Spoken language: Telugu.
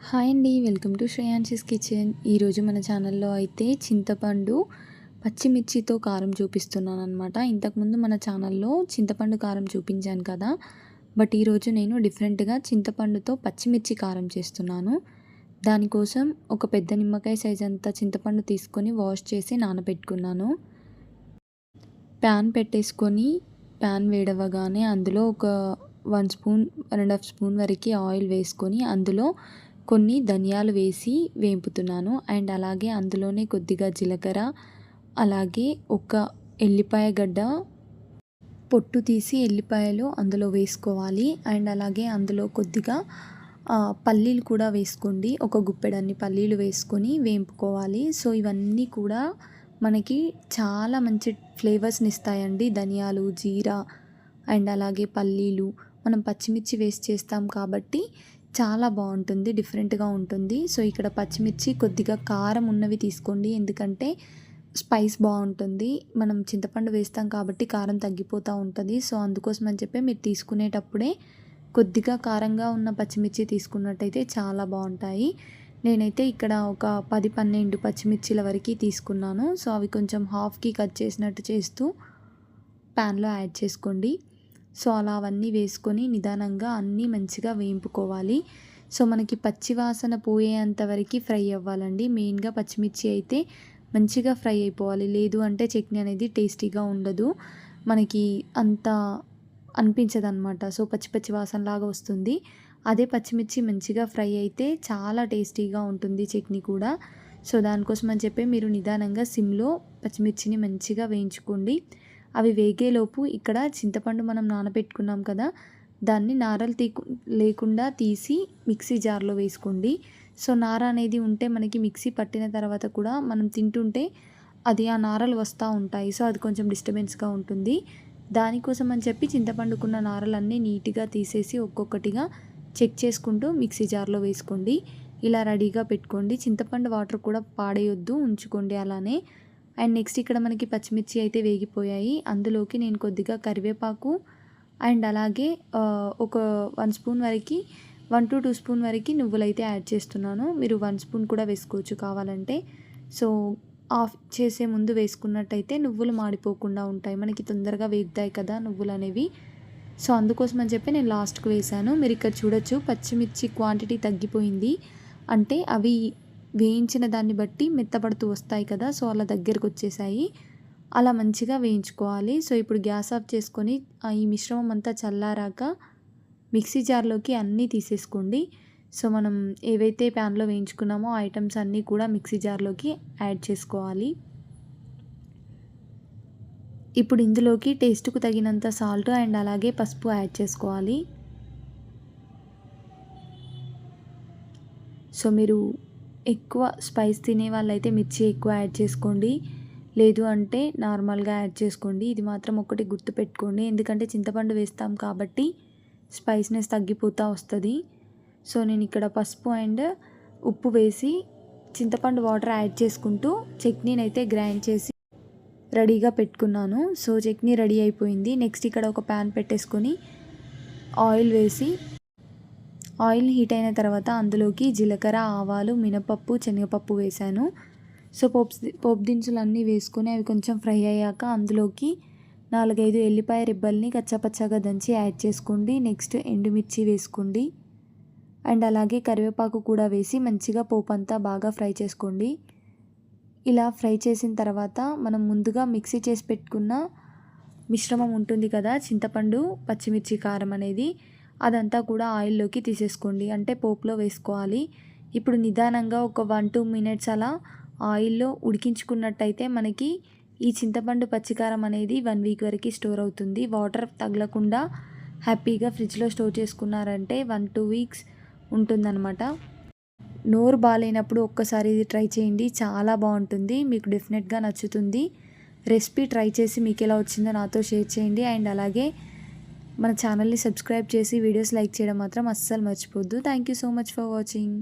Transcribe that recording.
హాయ్ అండి, వెల్కమ్ టు శ్రేయాన్షీస్ కిచెన్. ఈరోజు మన ఛానల్లో అయితే చింతపండు పచ్చిమిర్చితో కారం చూపిస్తున్నాను అనమాట. ఇంతకుముందు మన ఛానల్లో చింతపండు కారం చూపించాను కదా, బట్ ఈరోజు నేను డిఫరెంట్గా చింతపండుతో పచ్చిమిర్చి కారం చేస్తున్నాను. దానికోసం ఒక పెద్ద నిమ్మకాయ సైజ్ అంతా చింతపండు తీసుకొని వాష్ చేసి నానబెట్టుకున్నాను. ప్యాన్ పెట్టేసుకొని ప్యాన్ వేడవగానే అందులో ఒక 1 స్పూన్ 1.5 స్పూన్ వరకు ఆయిల్ వేసుకొని అందులో కొన్ని ధనియాలు వేసి వేపుతున్నాను. అండ్ అలాగే అందులోనే కొద్దిగా జీలకర్ర, అలాగే ఒక ఎల్లిపాయ గడ్డ పొట్టు తీసి ఎల్లిపాయలు అందులో వేసుకోవాలి. అండ్ అలాగే అందులో కొద్దిగా పల్లీలు కూడా వేసుకోండి. ఒక గుప్పెడన్ని పల్లీలు వేసుకొని వేపుకోవాలి. సో ఇవన్నీ కూడా మనకి చాలా మంచి ఫ్లేవర్స్ని ఇస్తాయండి. ధనియాలు, జీరా అండ్ అలాగే పల్లీలు మనం పచ్చిమిర్చి వేసి చేస్తాం కాబట్టి చాలా బాగుంటుంది, డిఫరెంట్గా ఉంటుంది. సో ఇక్కడ పచ్చిమిర్చి కొద్దిగా కారం ఉన్నవి తీసుకోండి, ఎందుకంటే స్పైస్ బాగుంటుంది. మనం చింతపండు వేస్తాం కాబట్టి కారం తగ్గిపోతూ ఉంటుంది. సో అందుకోసం అని చెప్పి మీరు తీసుకునేటప్పుడే కొద్దిగా కారంగా ఉన్న పచ్చిమిర్చి తీసుకున్నట్టయితే చాలా బాగుంటాయి. నేనైతే ఇక్కడ ఒక 10-12 పచ్చిమిర్చిల వరకు తీసుకున్నాను. సో అవి కొంచెం హాఫ్కి కట్ చేసినట్టు చేస్తూ ప్యాన్లో యాడ్ చేసుకోండి. సో అలా అవన్నీ వేసుకొని నిదానంగా అన్నీ మంచిగా వేయింపుకోవాలి. సో మనకి పచ్చి వాసన పోయేంత వరకు ఫ్రై అవ్వాలండి. మెయిన్గా పచ్చిమిర్చి అయితే మంచిగా ఫ్రై అయిపోవాలి, లేదు అంటే చట్నీ అనేది టేస్టీగా ఉండదు, మనకి అంత అనిపించదు అనమాట. సో పచ్చి పచ్చి వాసనలాగా వస్తుంది. అదే పచ్చిమిర్చి మంచిగా ఫ్రై అయితే చాలా టేస్టీగా ఉంటుంది చట్నీ కూడా. సో దానికోసం అని చెప్పి మీరు నిదానంగా సిమ్లో పచ్చిమిర్చిని మంచిగా వేయించుకోండి. అవి వేగేలోపు ఇక్కడ చింతపండు మనం నానబెట్టుకున్నాం కదా, దాన్ని నారలు లేకుండా తీసి మిక్సీ జార్లో వేసుకోండి. సో నార అనేది ఉంటే మనకి మిక్సీ పట్టిన తర్వాత కూడా మనం తింటుంటే అది ఆ నారలు వస్తూ ఉంటాయి. సో అది కొంచెం డిస్టర్బెన్స్గా ఉంటుంది. దానికోసం అని చెప్పి చింతపండుకున్న నారలన్నీ నీట్గా తీసేసి ఒక్కొక్కటిగా చెక్ చేసుకుంటూ మిక్సీ జార్లో వేసుకోండి. ఇలా రెడీగా పెట్టుకోండి. చింతపండు వాటర్ కూడా పాడేయొద్దు, ఉంచుకోండి అలానే. అండ్ నెక్స్ట్ ఇక్కడ మనకి పచ్చిమిర్చి అయితే వేగిపోయాయి. అందులోకి నేను కొద్దిగా కరివేపాకు అండ్ అలాగే ఒక 1 స్పూన్ వరకు 1 to 2 స్పూన్ వరకు నువ్వులు అయితే యాడ్ చేస్తున్నాను. మీరు 1 స్పూన్ కూడా వేసుకోవచ్చు కావాలంటే. సో ఆఫ్ చేసే ముందు వేసుకున్నట్టయితే నువ్వులు మాడిపోకుండా ఉంటాయి, మనకి తొందరగా వేగుతాయి కదా నువ్వులు అనేవి. సో అందుకోసం అని చెప్పి నేను లాస్ట్కి వేసాను. మీరు ఇక్కడ చూడొచ్చు పచ్చిమిర్చి క్వాంటిటీ తగ్గిపోయింది, అంటే అవి వేయించిన దాన్ని బట్టి మెత్తపడుతూ వస్తాయి కదా. సో అలా దగ్గరకు వచ్చేసాయి. అలా మంచిగా వేయించుకోవాలి. సో ఇప్పుడు గ్యాస్ ఆఫ్ చేసుకొని ఈ మిశ్రమం అంతా చల్లారాక మిక్సీ జార్లోకి అన్నీ తీసేసుకోండి. సో మనం ఏవైతే ప్యాన్లో వేయించుకున్నామో ఆ ఐటమ్స్ అన్నీ కూడా మిక్సీ జార్లోకి యాడ్ చేసుకోవాలి. ఇప్పుడు ఇందులోకి టేస్ట్కు తగినంత సాల్ట్ అండ్ అలాగే పసుపు యాడ్ చేసుకోవాలి. సో మీరు ఎక్కువ స్పైస్ తినే వాళ్ళైతే మిర్చి ఎక్కువ యాడ్ చేసుకోండి, లేదు అంటే నార్మల్గా యాడ్ చేసుకోండి. ఇది మాత్రం ఒకటి గుర్తుపెట్టుకోండి, ఎందుకంటే చింతపండు వేస్తాం కాబట్టి స్పైస్నెస్ తగ్గిపోతూ వస్తుంది. సో నేను ఇక్కడ పసుపు అండ్ ఉప్పు వేసి చింతపండు వాటర్ యాడ్ చేసుకుంటూ చట్నీని అయితే గ్రైండ్ చేసి రెడీగా పెట్టుకున్నాను. సో చట్నీ రెడీ అయిపోయింది. నెక్స్ట్ ఇక్కడ ఒక ప్యాన్ పెట్టేసుకొని ఆయిల్ వేసి ఆయిల్ హీట్ అయిన తర్వాత అందులోకి జీలకర్ర, ఆవాలు, మినపప్పు, శనగపప్పు వేశాను. సో పోపు దినుసులు అన్నీ వేసుకొని అవి కొంచెం ఫ్రై అయ్యాక అందులోకి 4-5 ఎల్లిపాయ రిబ్బల్ని కచ్చాపచ్చాగా దంచి యాడ్ చేసుకోండి. నెక్స్ట్ ఎండుమిర్చి వేసుకోండి అండ్ అలాగే కరివేపాకు కూడా వేసి మంచిగా పోపు అంతా బాగా ఫ్రై చేసుకోండి. ఇలా ఫ్రై చేసిన తర్వాత మనం ముందుగా మిక్సీ చేసి పెట్టుకున్న మిశ్రమం ఉంటుంది కదా, చింతపండు పచ్చిమిర్చి కారం అనేది, అదంతా కూడా ఆయిల్లోకి తీసేసుకోండి, అంటే పోపులో వేసుకోవాలి. ఇప్పుడు నిదానంగా ఒక 1-2 మినిట్స్ అలా ఆయిల్లో ఉడికించుకున్నట్టయితే మనకి ఈ చింతపండు పచ్చికారం అనేది 1 వీక్ వరకు స్టోర్ అవుతుంది. వాటర్ తగలకుండా హ్యాపీగా ఫ్రిడ్జ్లో స్టోర్ చేసుకున్నారంటే 1-2 వీక్స్ ఉంటుందన్నమాట. నోరు బాగాలేనప్పుడు ఒక్కసారి ఇది ట్రై చేయండి, చాలా బాగుంటుంది, మీకు డెఫినెట్గా నచ్చుతుంది. రెసిపీ ట్రై చేసి మీకు ఎలా వచ్చిందో నాతో షేర్ చేయండి. అండ్ అలాగే మన ఛానల్ని సబ్స్క్రైబ్ చేసి వీడియోస్ లైక్ చేయడం మాత్రం అస్సలు మర్చిపోద్దు. Thank you so much for watching.